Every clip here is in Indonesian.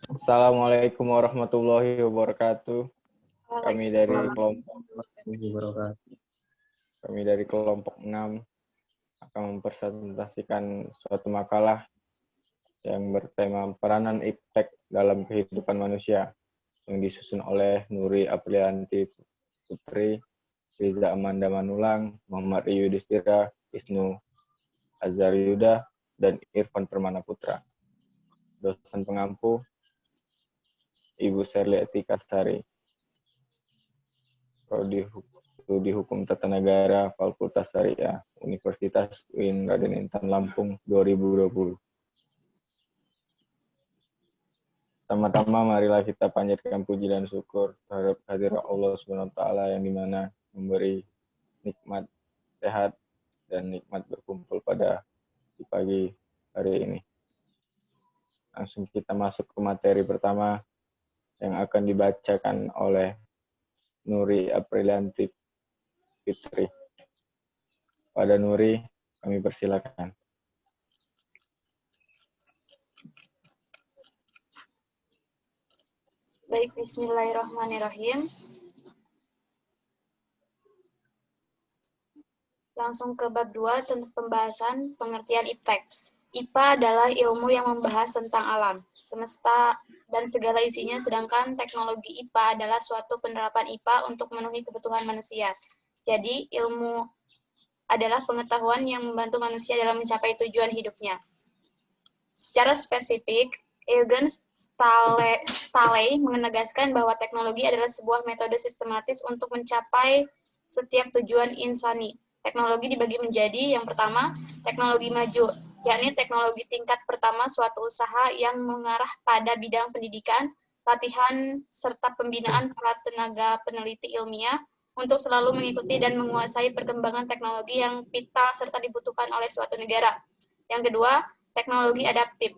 Assalamualaikum warahmatullahi wabarakatuh. Kami dari kelompok 6 akan mempresentasikan suatu makalah yang bertema peranan iptek dalam kehidupan manusia yang disusun oleh Nuri Aprianti Putri, Riza Amanda Manulang, Muhammad Yudhistira, Isnu Azaryuda, dan Irfan Permana Putra. Dosen pengampu Ibu Serliati Kastari. Prodi Hukum Tata Negara Fakultas Syariah Universitas UIN Raden Intan Lampung 2020. Pertama-tama marilah kita panjatkan puji dan syukur terhadap kehadirat Allah SWT yang dimana memberi nikmat sehat dan nikmat berkumpul pada di pagi hari ini. Langsung kita masuk ke materi pertama yang akan dibacakan oleh Nuri Aprilianti Fitri. Pada Nuri, kami persilakan. Baik, bismillahirrahmanirrahim. Langsung ke bab 2 tentang pembahasan pengertian iptek. IPA adalah ilmu yang membahas tentang alam, semesta, dan segala isinya, sedangkan teknologi IPA adalah suatu penerapan IPA untuk memenuhi kebutuhan manusia. Jadi, ilmu adalah pengetahuan yang membantu manusia dalam mencapai tujuan hidupnya. Secara spesifik, Eugen Staley menegaskan bahwa teknologi adalah sebuah metode sistematis untuk mencapai setiap tujuan insani. Teknologi dibagi menjadi, yang pertama, teknologi maju, yakni teknologi tingkat pertama suatu usaha yang mengarah pada bidang pendidikan, latihan, serta pembinaan para tenaga peneliti ilmiah untuk selalu mengikuti dan menguasai perkembangan teknologi yang vital serta dibutuhkan oleh suatu negara. Yang kedua, teknologi adaptif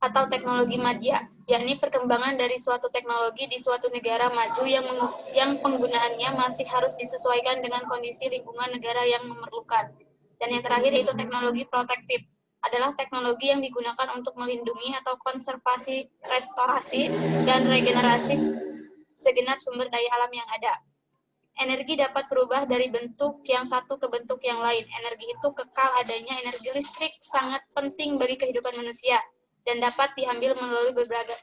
atau teknologi madya, yakni perkembangan dari suatu teknologi di suatu negara maju yang penggunaannya masih harus disesuaikan dengan kondisi lingkungan negara yang memerlukan. Dan yang terakhir yaitu teknologi protektif, adalah teknologi yang digunakan untuk melindungi atau konservasi, restorasi, dan regenerasi segenap sumber daya alam yang ada. Energi dapat berubah dari bentuk yang satu ke bentuk yang lain. Energi itu kekal adanya. Energi listrik sangat penting bagi kehidupan manusia dan dapat diambil melalui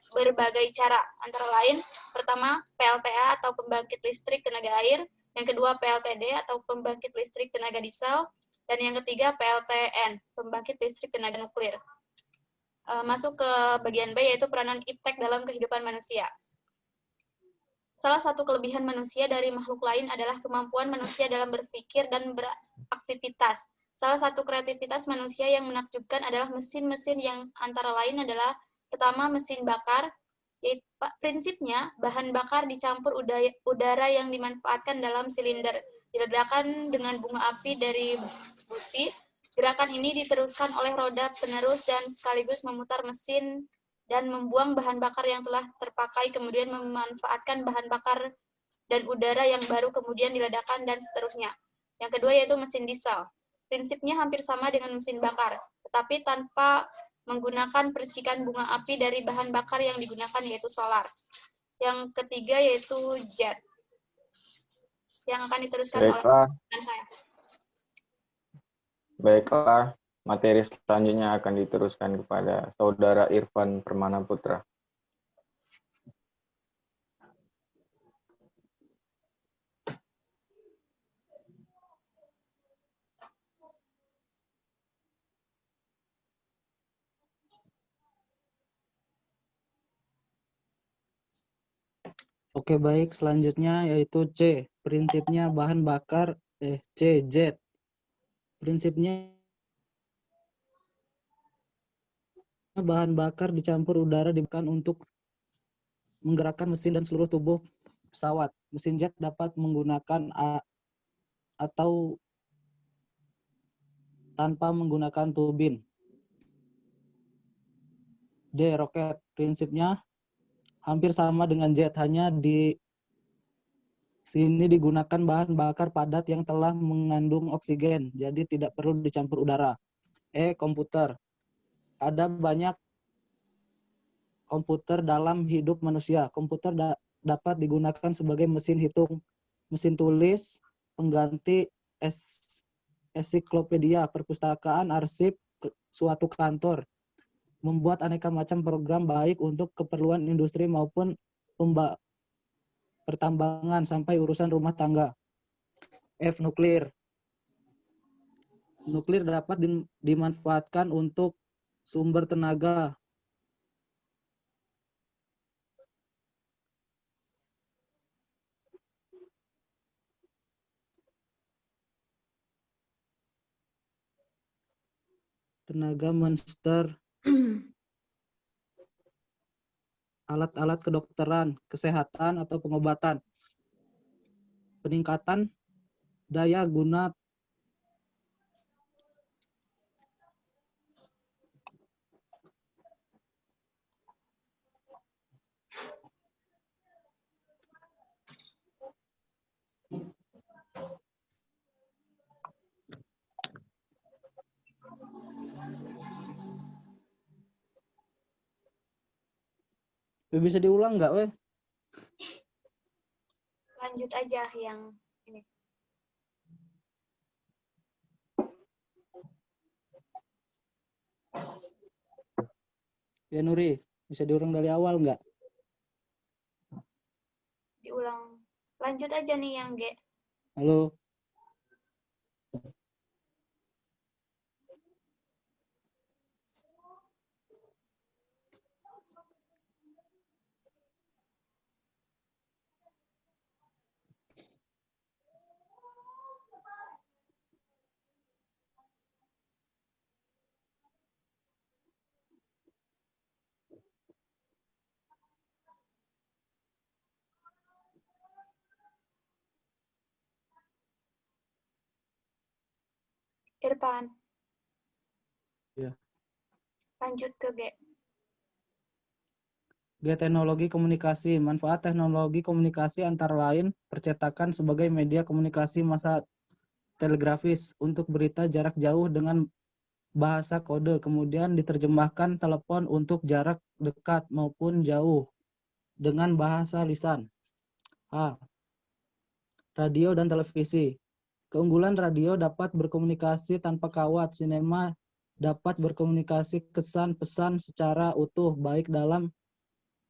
berbagai cara. Antara lain, pertama, PLTA atau pembangkit listrik tenaga air, yang kedua PLTD atau pembangkit listrik tenaga diesel, dan yang ketiga PLTN, pembangkit listrik tenaga nuklir. Masuk ke bagian B, yaitu peranan iptek dalam kehidupan manusia. Salah satu kelebihan manusia dari makhluk lain adalah kemampuan manusia dalam berpikir dan beraktivitas. Salah satu kreativitas manusia yang menakjubkan adalah mesin-mesin yang antara lain adalah pertama mesin bakar, yaitu prinsipnya bahan bakar dicampur udara yang dimanfaatkan dalam silinder, diledakkan dengan bunga api dari busi. Gerakan ini diteruskan oleh roda penerus dan sekaligus memutar mesin dan membuang bahan bakar yang telah terpakai, kemudian memanfaatkan bahan bakar dan udara yang baru kemudian diledakkan, dan seterusnya. Yang kedua yaitu mesin diesel. Prinsipnya hampir sama dengan mesin bakar, tetapi tanpa menggunakan percikan bunga api dari bahan bakar yang digunakan, yaitu solar. Yang ketiga yaitu jet, yang akan diteruskan oleh teman saya. Baiklah, materi selanjutnya akan diteruskan kepada Saudara Irfan Permana Putra. Oke, baik. Selanjutnya yaitu C. Prinsipnya bahan bakar, C. Jet. Prinsipnya bahan bakar dicampur udara digunakan untuk menggerakkan mesin dan seluruh tubuh pesawat. Mesin jet dapat menggunakan atau tanpa menggunakan turbin. D. Roket. Prinsipnya hampir sama dengan jet, hanya di sini digunakan bahan bakar padat yang telah mengandung oksigen, jadi tidak perlu dicampur udara. E. Komputer. ada banyak komputer dalam hidup manusia. Komputer dapat digunakan sebagai mesin hitung, mesin tulis, pengganti ensiklopedia, perpustakaan, arsip, suatu kantor, membuat aneka macam program baik untuk keperluan industri maupun pertambangan sampai urusan rumah tangga. F. Nuklir. Nuklir dapat dimanfaatkan untuk sumber tenaga monster, alat-alat kedokteran, kesehatan atau pengobatan, peningkatan daya guna bisa diulang nggak, weh? Lanjut aja yang ini. Ya Nuri, bisa diulang dari awal nggak? Diulang. Lanjut aja nih yang G. Halo. Irfan. Ya. Lanjut ke G. Teknologi komunikasi. Manfaat teknologi komunikasi antara lain percetakan sebagai media komunikasi massa telegrafis untuk berita jarak jauh dengan bahasa kode, kemudian diterjemahkan telepon untuk jarak dekat maupun jauh dengan bahasa lisan. A. Radio dan televisi. Keunggulan radio dapat berkomunikasi tanpa kawat. Sinema dapat berkomunikasi kesan-pesan secara utuh, baik dalam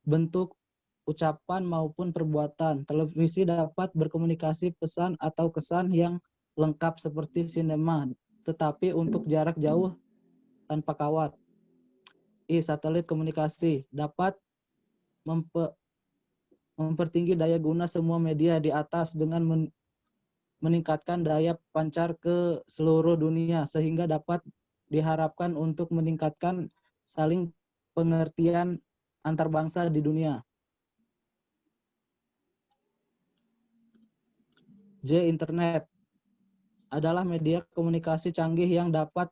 bentuk ucapan maupun perbuatan. Televisi dapat berkomunikasi pesan atau kesan yang lengkap seperti sinema, tetapi untuk jarak jauh tanpa kawat. Satelit komunikasi dapat mempertinggi daya guna semua media di atas dengan meningkatkan daya pancar ke seluruh dunia, sehingga dapat diharapkan untuk meningkatkan saling pengertian antar bangsa di dunia. J. Internet adalah media komunikasi canggih yang dapat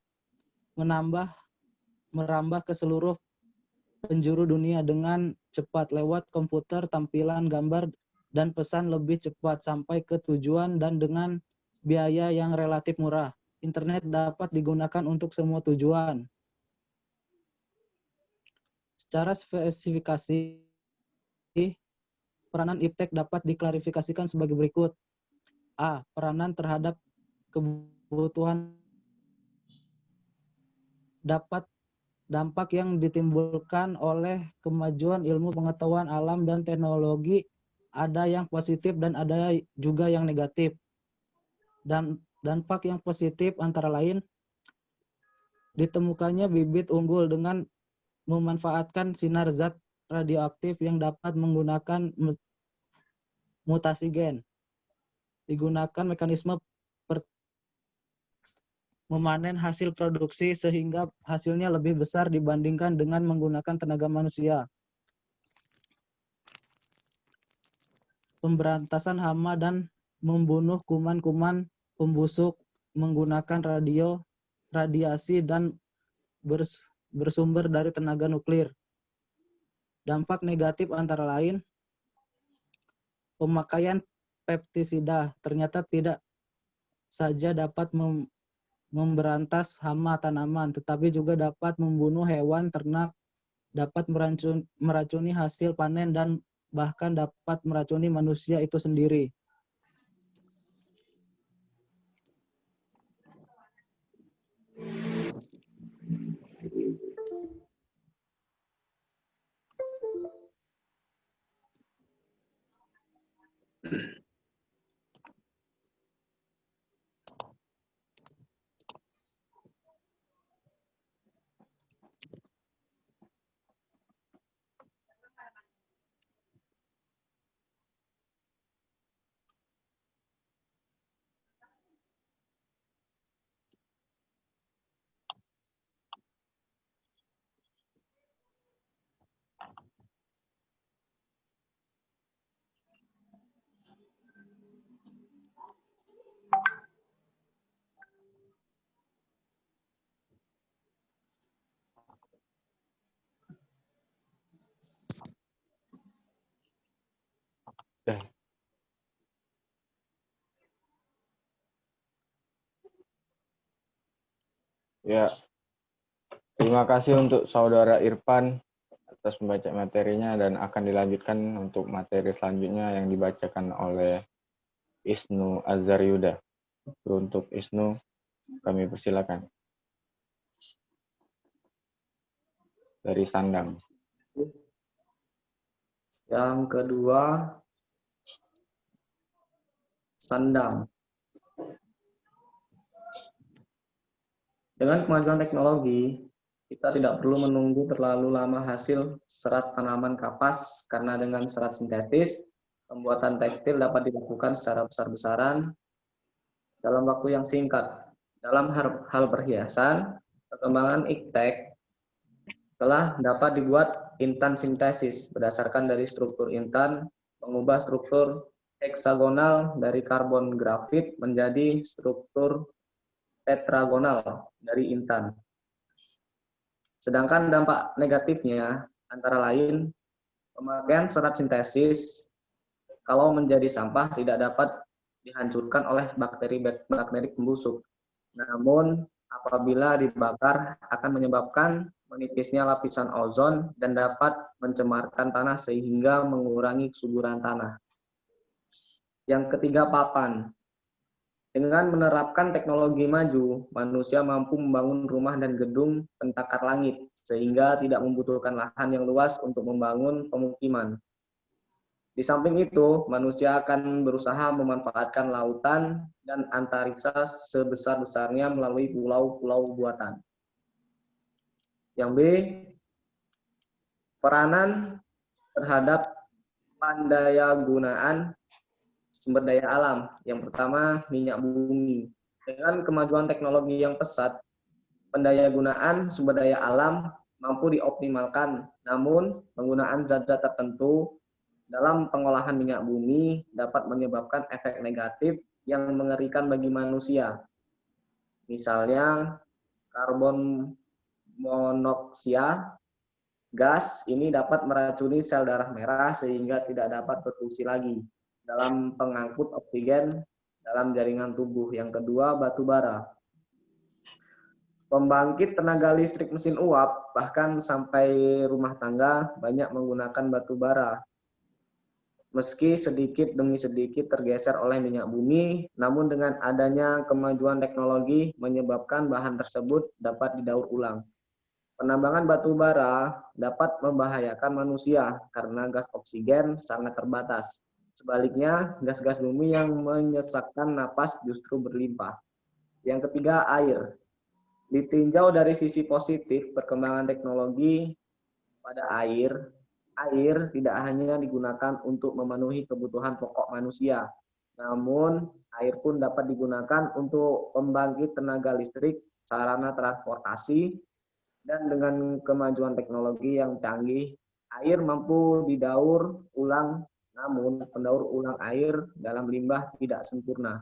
merambah ke seluruh penjuru dunia dengan cepat lewat komputer, tampilan gambar dan pesan lebih cepat sampai ke tujuan dan dengan biaya yang relatif murah. Internet dapat digunakan untuk semua tujuan. Secara spesifikasi, peranan iptek dapat diklarifikasikan sebagai berikut. A. Peranan terhadap kebutuhan dampak yang ditimbulkan oleh kemajuan ilmu pengetahuan alam dan teknologi, ada yang positif dan ada juga yang negatif. Dan dampak yang positif antara lain ditemukannya bibit unggul dengan memanfaatkan sinar zat radioaktif yang dapat menggunakan mutasi gen. Digunakan mekanisme memanen hasil produksi sehingga hasilnya lebih besar dibandingkan dengan menggunakan tenaga manusia. Pemberantasan hama dan membunuh kuman-kuman pembusuk menggunakan radiasi dan bersumber dari tenaga nuklir. Dampak negatif antara lain pemakaian pestisida ternyata tidak saja dapat memberantas hama tanaman, tetapi juga dapat membunuh hewan ternak, dapat meracuni hasil panen, dan bahkan dapat meracuni manusia itu sendiri. Ya, terima kasih untuk Saudara Irfan atas membaca materinya dan akan dilanjutkan untuk materi selanjutnya yang dibacakan oleh Isnu Azhar Yuda. Untuk Isnu, kami persilakan. Dari Sandang. Yang kedua, Sandang. Dengan kemajuan teknologi, kita tidak perlu menunggu terlalu lama hasil serat tanaman kapas karena dengan serat sintetis, pembuatan tekstil dapat dilakukan secara besar-besaran dalam waktu yang singkat. Dalam hal perhiasan, perkembangan iptek telah dapat dibuat intan sintesis berdasarkan dari struktur intan, mengubah struktur heksagonal dari karbon grafit menjadi struktur tetragonal dari intan. Sedangkan dampak negatifnya antara lain pemakaian serat sintesis kalau menjadi sampah tidak dapat dihancurkan oleh bakteri pembusuk. Namun apabila dibakar akan menyebabkan menipisnya lapisan ozon dan dapat mencemarkan tanah sehingga mengurangi kesuburan tanah. Yang ketiga, papan. Dengan menerapkan teknologi maju, manusia mampu membangun rumah dan gedung pentakar langit, sehingga tidak membutuhkan lahan yang luas untuk membangun pemukiman. Di samping itu, manusia akan berusaha memanfaatkan lautan dan antariksa sebesar-besarnya melalui pulau-pulau buatan. Yang B, peranan terhadap pendayagunaan sumber daya alam. Yang pertama, minyak bumi. Dengan kemajuan teknologi yang pesat, pendayagunaan sumber daya alam mampu dioptimalkan. Namun, penggunaan zat-zat tertentu dalam pengolahan minyak bumi dapat menyebabkan efek negatif yang mengerikan bagi manusia. Misalnya, karbon monoksida, gas ini dapat meracuni sel darah merah sehingga tidak dapat berfungsi lagi dalam pengangkut oksigen dalam jaringan tubuh. Yang kedua, batu bara. Pembangkit tenaga listrik mesin uap, bahkan sampai rumah tangga, banyak menggunakan batu bara. Meski sedikit demi sedikit tergeser oleh minyak bumi, namun dengan adanya kemajuan teknologi menyebabkan bahan tersebut dapat didaur ulang. Penambangan batu bara dapat membahayakan manusia karena gas oksigen sangat terbatas. Sebaliknya, gas-gas bumi yang menyesakkan napas justru berlimpah. Yang ketiga, air. Ditinjau dari sisi positif perkembangan teknologi pada air tidak hanya digunakan untuk memenuhi kebutuhan pokok manusia, namun air pun dapat digunakan untuk pembangkit tenaga listrik, sarana transportasi, dan dengan kemajuan teknologi yang canggih, air mampu didaur ulang. Namun, pendaur ulang air dalam limbah tidak sempurna.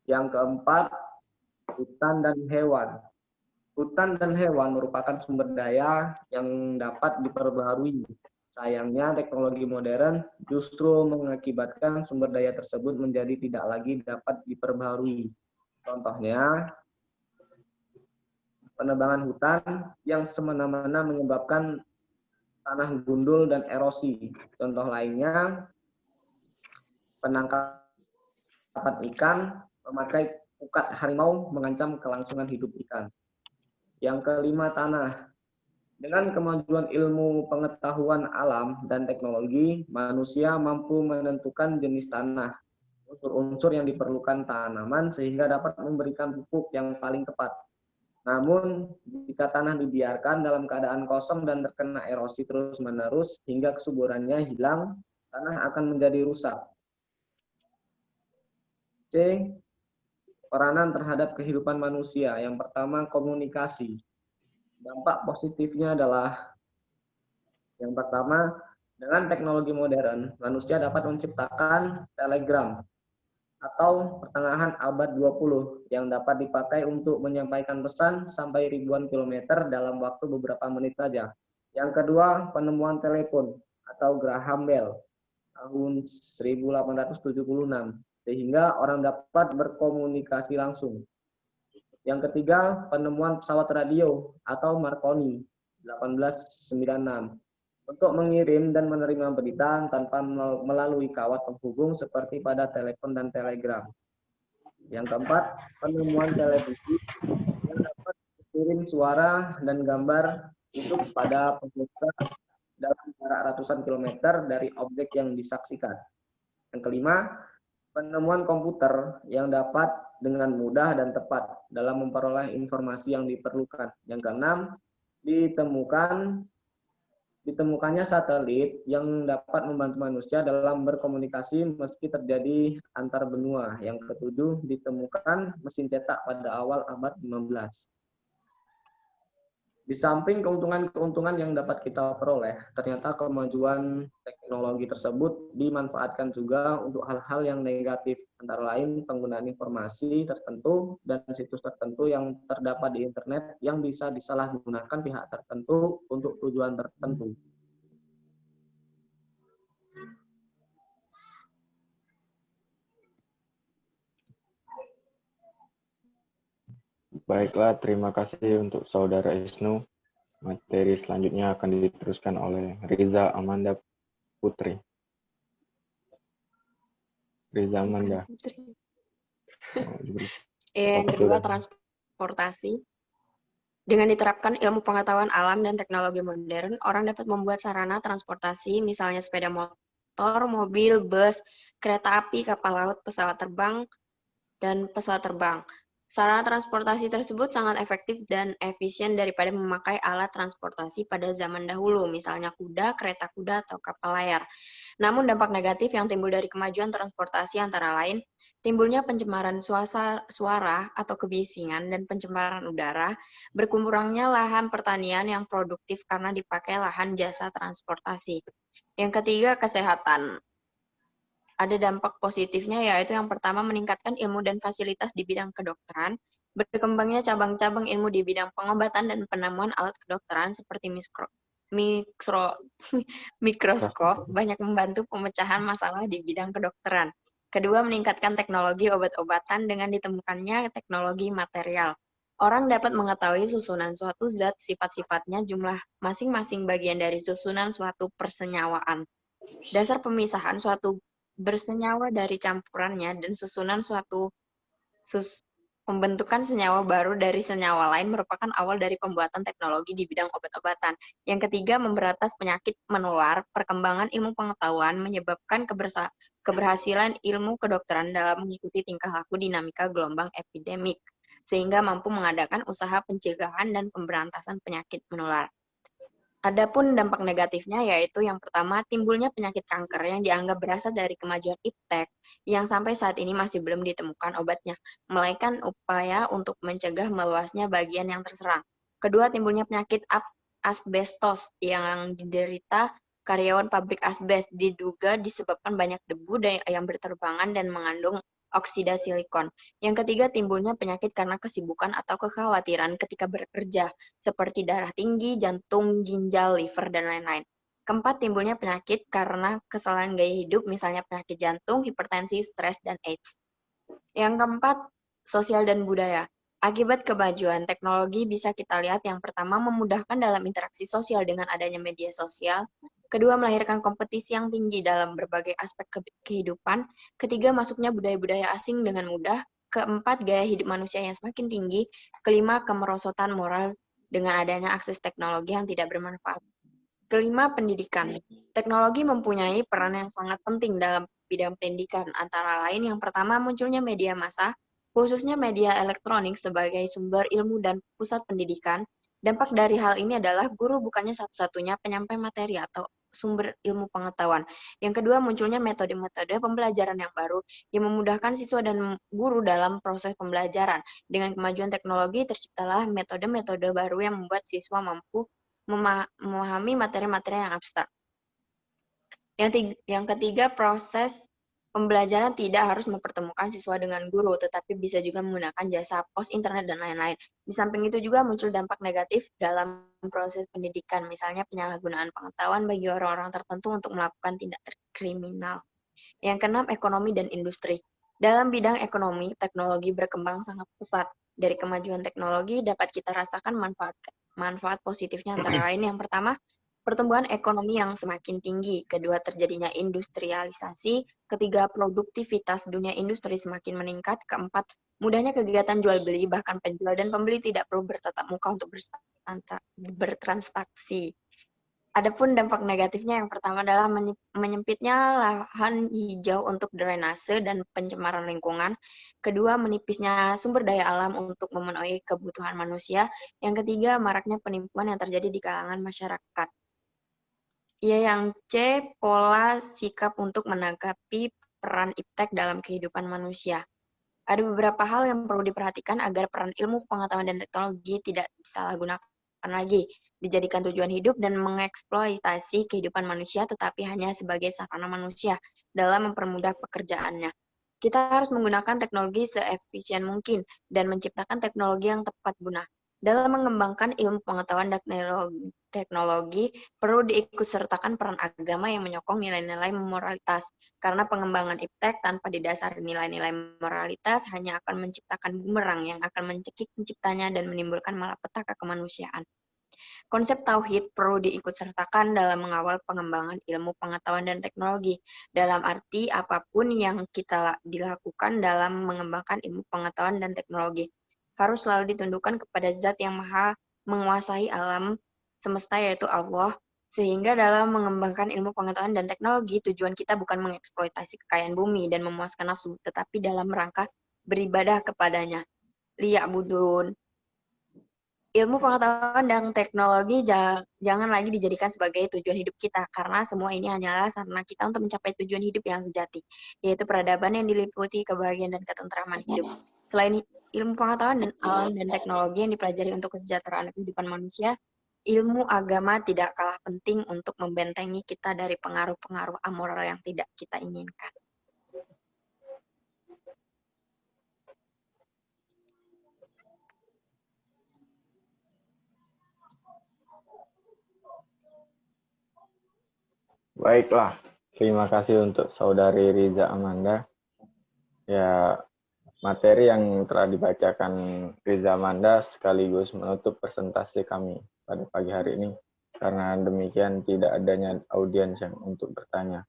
Yang keempat, hutan dan hewan. Hutan dan hewan merupakan sumber daya yang dapat diperbaharui. Sayangnya, teknologi modern justru mengakibatkan sumber daya tersebut menjadi tidak lagi dapat diperbaharui. Contohnya, penebangan hutan yang semena-mena menyebabkan tanah gundul dan erosi. Contoh lainnya, penangkapan ikan memakai pukat harimau mengancam kelangsungan hidup ikan. Yang kelima, tanah. Dengan kemajuan ilmu pengetahuan alam dan teknologi, manusia mampu menentukan jenis tanah, unsur-unsur yang diperlukan tanaman sehingga dapat memberikan pupuk yang paling tepat. Namun, jika tanah dibiarkan dalam keadaan kosong dan terkena erosi terus-menerus hingga kesuburannya hilang, tanah akan menjadi rusak. C. Peranan terhadap kehidupan manusia. Yang pertama, komunikasi. Dampak positifnya adalah yang pertama, dengan teknologi modern, manusia dapat menciptakan telegram atau pertengahan abad 20 yang dapat dipakai untuk menyampaikan pesan sampai ribuan kilometer dalam waktu beberapa menit saja. Yang kedua, penemuan telepon atau Graham Bell tahun 1876 sehingga orang dapat berkomunikasi langsung. Yang ketiga, penemuan pesawat radio atau Marconi 1896 untuk mengirim dan menerima berita tanpa melalui kawat penghubung seperti pada telepon dan telegram. Yang keempat, penemuan televisi yang dapat mengirim suara dan gambar itu pada pemirsa dalam jarak ratusan kilometer dari objek yang disaksikan. Yang kelima, penemuan komputer yang dapat dengan mudah dan tepat dalam memperoleh informasi yang diperlukan. Yang keenam, ditemukannya satelit yang dapat membantu manusia dalam berkomunikasi meski terjadi antar benua. Yang ketujuh, ditemukan mesin cetak pada awal abad 15. Di samping keuntungan-keuntungan yang dapat kita peroleh, ternyata kemajuan teknologi tersebut dimanfaatkan juga untuk hal-hal yang negatif, antara lain penggunaan informasi tertentu dan situs tertentu yang terdapat di internet yang bisa disalahgunakan pihak tertentu untuk tujuan tertentu. Baiklah, terima kasih untuk Saudara Isnu. Materi selanjutnya akan diteruskan oleh Riza Amanda Putri. Riza Amanda. Yang kedua, transportasi. Dengan diterapkan ilmu pengetahuan alam dan teknologi modern, orang dapat membuat sarana transportasi, misalnya sepeda motor, mobil, bus, kereta api, kapal laut, pesawat terbang, dan pesawat terbang. Sarana transportasi tersebut sangat efektif dan efisien daripada memakai alat transportasi pada zaman dahulu, misalnya kuda, kereta kuda, atau kapal layar. Namun dampak negatif yang timbul dari kemajuan transportasi antara lain, timbulnya pencemaran suara atau kebisingan dan pencemaran udara, berkurangnya lahan pertanian yang produktif karena dipakai lahan jasa transportasi. Yang ketiga, kesehatan. Ada dampak positifnya, yaitu yang pertama meningkatkan ilmu dan fasilitas di bidang kedokteran, berkembangnya cabang-cabang ilmu di bidang pengobatan dan penemuan alat kedokteran seperti mikroskop banyak membantu pemecahan masalah di bidang kedokteran. Kedua, meningkatkan teknologi obat-obatan dengan ditemukannya teknologi material. Orang dapat mengetahui susunan suatu zat, sifat-sifatnya, jumlah masing-masing bagian dari susunan suatu persenyawaan. Dasar pemisahan suatu bersenyawa dari campurannya dan susunan suatu pembentukan senyawa baru dari senyawa lain merupakan awal dari pembuatan teknologi di bidang obat-obatan. Yang ketiga, memberantas penyakit menular. Perkembangan ilmu pengetahuan menyebabkan keberhasilan ilmu kedokteran dalam mengikuti tingkah laku dinamika gelombang epidemik, sehingga mampu mengadakan usaha pencegahan dan pemberantasan penyakit menular. Adapun dampak negatifnya yaitu yang pertama, timbulnya penyakit kanker yang dianggap berasal dari kemajuan iptek yang sampai saat ini masih belum ditemukan obatnya, melainkan upaya untuk mencegah meluasnya bagian yang terserang. Kedua, timbulnya penyakit asbestos yang diderita karyawan pabrik asbes, diduga disebabkan banyak debu yang berterbangan dan mengandung oksida silikon. Yang ketiga, timbulnya penyakit karena kesibukan atau kekhawatiran ketika bekerja, seperti darah tinggi, jantung, ginjal, liver, dan lain-lain. Keempat, timbulnya penyakit karena kesalahan gaya hidup, misalnya penyakit jantung, hipertensi, stres, dan AIDS. Yang keempat, sosial dan budaya. Akibat kemajuan teknologi bisa kita lihat yang pertama memudahkan dalam interaksi sosial dengan adanya media sosial, kedua melahirkan kompetisi yang tinggi dalam berbagai aspek kehidupan, ketiga masuknya budaya-budaya asing dengan mudah, keempat gaya hidup manusia yang semakin tinggi, kelima kemerosotan moral dengan adanya akses teknologi yang tidak bermanfaat. Kelima, pendidikan. Teknologi mempunyai peran yang sangat penting dalam bidang pendidikan, antara lain yang pertama munculnya media massa, khususnya media elektronik sebagai sumber ilmu dan pusat pendidikan. Dampak dari hal ini adalah guru bukannya satu-satunya penyampai materi atau sumber ilmu pengetahuan. Yang kedua, munculnya metode-metode pembelajaran yang baru yang memudahkan siswa dan guru dalam proses pembelajaran. Dengan kemajuan teknologi, terciptalah metode-metode baru yang membuat siswa mampu memahami materi-materi yang abstrak. Yang ketiga, proses pembelajaran tidak harus mempertemukan siswa dengan guru, tetapi bisa juga menggunakan jasa pos, internet, dan lain-lain. Di samping itu juga muncul dampak negatif dalam proses pendidikan, misalnya penyalahgunaan pengetahuan bagi orang-orang tertentu untuk melakukan tindak kriminal. Yang keenam, ekonomi dan industri. Dalam bidang ekonomi, teknologi berkembang sangat pesat. Dari kemajuan teknologi dapat kita rasakan manfaat positifnya antara lain yang pertama, pertumbuhan ekonomi yang semakin tinggi, kedua terjadinya industrialisasi, ketiga produktivitas dunia industri semakin meningkat, keempat mudahnya kegiatan jual beli, bahkan penjual dan pembeli tidak perlu bertatap muka untuk bertransaksi. Adapun dampak negatifnya yang pertama adalah menyempitnya lahan hijau untuk drainase dan pencemaran lingkungan. Kedua, menipisnya sumber daya alam untuk memenuhi kebutuhan manusia. Yang ketiga, maraknya penipuan yang terjadi di kalangan masyarakat. Yang C, pola sikap untuk menanggapi peran iptek dalam kehidupan manusia. Ada beberapa hal yang perlu diperhatikan agar peran ilmu pengetahuan dan teknologi tidak disalahgunakan lagi, dijadikan tujuan hidup dan mengeksploitasi kehidupan manusia, tetapi hanya sebagai sarana manusia dalam mempermudah pekerjaannya. Kita harus menggunakan teknologi seefisien mungkin dan menciptakan teknologi yang tepat guna. Dalam mengembangkan ilmu pengetahuan dan teknologi, perlu diikutsertakan peran agama yang menyokong nilai-nilai moralitas. Karena pengembangan iptek tanpa didasari nilai-nilai moralitas hanya akan menciptakan bumerang yang akan mencekik penciptanya dan menimbulkan malapetaka kemanusiaan. Konsep tauhid perlu diikutsertakan dalam mengawal pengembangan ilmu pengetahuan dan teknologi. Dalam arti apapun yang kita dilakukan dalam mengembangkan ilmu pengetahuan dan teknologi harus selalu ditundukkan kepada zat yang maha menguasai alam semesta yaitu Allah, sehingga dalam mengembangkan ilmu pengetahuan dan teknologi tujuan kita bukan mengeksploitasi kekayaan bumi dan memuaskan nafsu, tetapi dalam rangka beribadah kepadanya. Liya'budun. Ilmu pengetahuan dan teknologi jangan lagi dijadikan sebagai tujuan hidup kita, karena semua ini hanyalah sarana kita untuk mencapai tujuan hidup yang sejati, yaitu peradaban yang diliputi kebahagiaan dan ketentraman hidup. Selain ilmu pengetahuan dan alam dan teknologi yang dipelajari untuk kesejahteraan kehidupan manusia, ilmu agama tidak kalah penting untuk membentengi kita dari pengaruh-pengaruh amoral yang tidak kita inginkan. Baiklah, terima kasih untuk Saudari Riza Amanda. Ya, materi yang telah dibacakan Riza Amanda sekaligus menutup presentasi kami pada pagi hari ini. Karena demikian tidak adanya audiens yang untuk bertanya.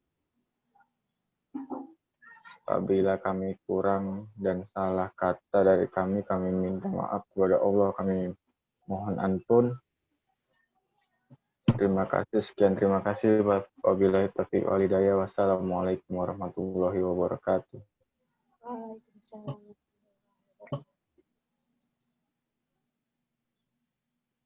Apabila kami kurang dan salah kata dari kami minta maaf kepada Allah, kami mohon ampun. Terima kasih, sekian terima kasih. Wabillahi taufiq wal hidayah. Wassalamualaikum warahmatullahi wabarakatuh. Waalaikumsalam.